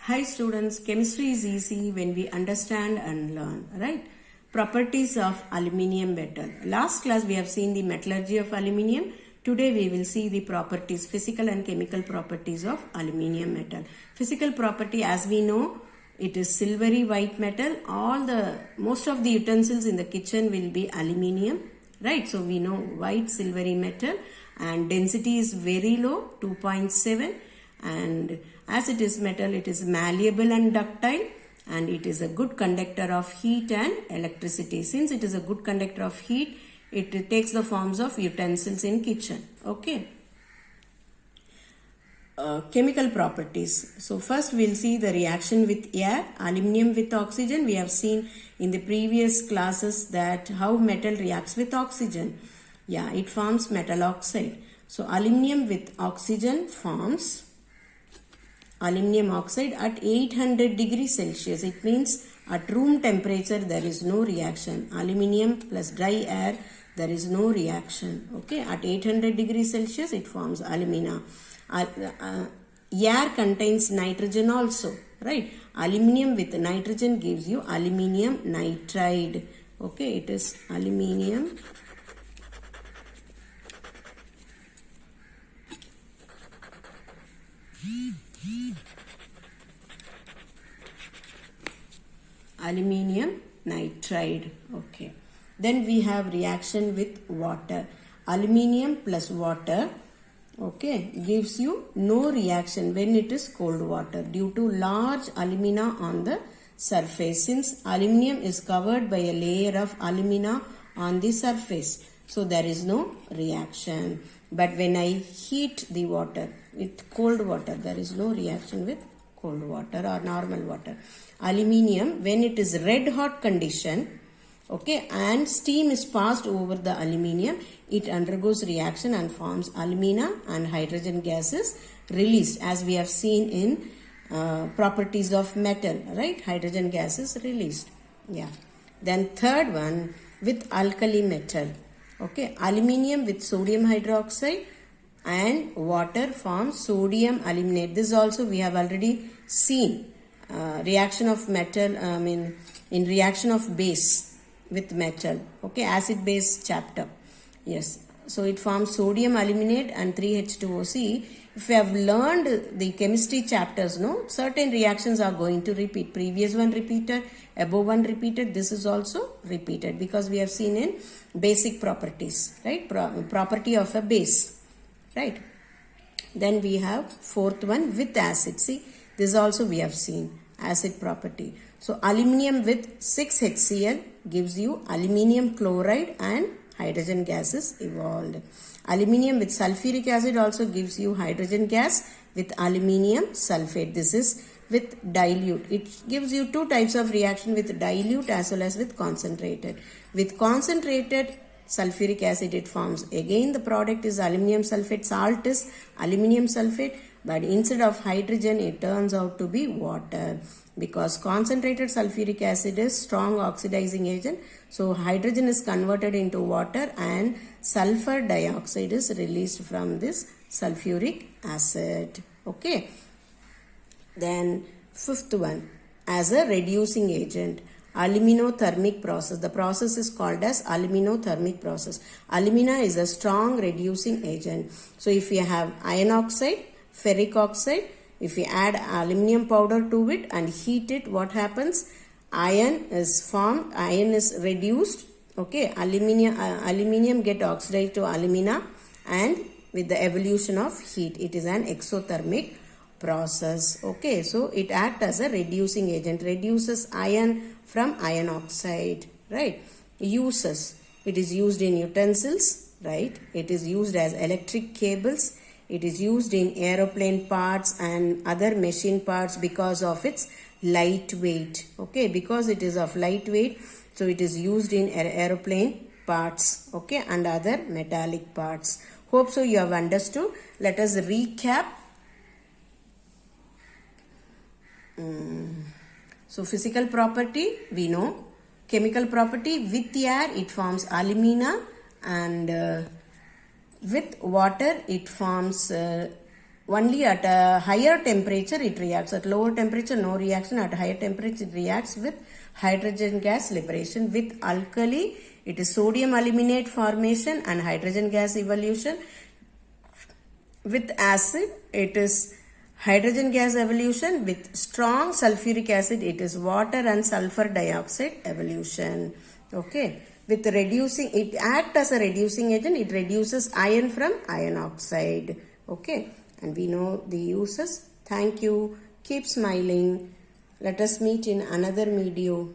Hi students, chemistry is easy when we understand and learn, right? Properties of aluminium metal. Last class we have seen the metallurgy of aluminium. Today we will see the properties, physical and chemical properties of aluminium metal. Physical property, as we know, it is silvery white metal. Most of the utensils in the kitchen will be aluminium, right? So we know white silvery metal and density is very low, 2.7, and as it is metal, it is malleable and ductile, and it is a good conductor of heat and electricity. Since it is a good conductor of heat, it takes the forms of utensils in kitchen. Okay. Chemical properties. So first we'll see the reaction with air, aluminium with oxygen. We have seen in the previous classes that how metal reacts with oxygen. Yeah, it forms metal oxide. So aluminium with oxygen forms aluminium oxide at 800 degrees Celsius. It means at room temperature there is no reaction. Aluminium plus dry air, there is no reaction. Okay, at 800 degrees Celsius it forms alumina. Air contains nitrogen also, right? Aluminium with nitrogen gives you aluminium nitride. Okay, it is aluminium nitride. Okay, then we have reaction with water. Aluminium plus water, okay, gives you no reaction when it is cold water due to large alumina on the surface. Since aluminium is covered by a layer of alumina on the surface, so there is no reaction. But when I heat the water with cold water, there is no reaction with cold water or normal water. Aluminium, when it is red hot condition, okay, and steam is passed over the aluminium, it undergoes reaction and forms alumina, and hydrogen gas is released, as we have seen in properties of metal, right? Hydrogen gas is released. Yeah. Then third one with alkali metal. Okay, aluminium with sodium hydroxide and water forms sodium aluminate. This also we have already seen. Reaction of metal, in reaction of base with metal. Okay, acid base chapter. Yes. So it forms sodium aluminate and 3H2O. If you have learned the chemistry chapters, no, certain reactions are going to repeat. Previous one repeated, above one repeated, this is also repeated because we have seen in basic properties, right? Property of a base, right? Then we have fourth one with acid. See, this also we have seen acid property. So aluminium with 6HCl gives you aluminium chloride and hydrogen gas is evolved. Aluminium with sulfuric acid also gives you hydrogen gas with aluminium sulfate. This is with dilute. It gives you two types of reaction with dilute as well as with concentrated. With concentrated sulfuric acid it forms. Again the product is aluminium sulfate. Salt is aluminium sulfate. But instead of hydrogen it turns out to be water. Because concentrated sulfuric acid is strong oxidizing agent. So hydrogen is converted into water and sulfur dioxide is released from this sulfuric acid. Okay. Then fifth one, as a reducing agent, aluminothermic process. The process is called as aluminothermic process. Alumina is a strong reducing agent. So if you have iron oxide, ferric oxide, if you add aluminium powder to it and heat it, what happens? Iron is formed, iron is reduced. Okay, aluminium get oxidized to alumina, and with the evolution of heat, it is an exothermic process. Okay, so it acts as a reducing agent, reduces iron from iron oxide, right? Uses, it is used in utensils, right? It is used as electric cables. It is used in aeroplane parts and other machine parts because of its lightweight. Okay, because it is of lightweight, so it is used in aeroplane parts, okay, and other metallic parts. Hope so you have understood. Let us recap. So physical property we know. Chemical property, with air it forms alumina, and with water it forms only at a higher temperature it reacts. At lower temperature no reaction. At higher temperature it reacts with hydrogen gas liberation. With alkali it is sodium aluminate formation and hydrogen gas evolution. With acid it is hydrogen gas evolution. With strong sulfuric acid it is water and sulfur dioxide evolution. Okay. With reducing, it acts as a reducing agent. It reduces iron from iron oxide. Okay. And we know the uses. Thank you. Keep smiling. Let us meet in another video.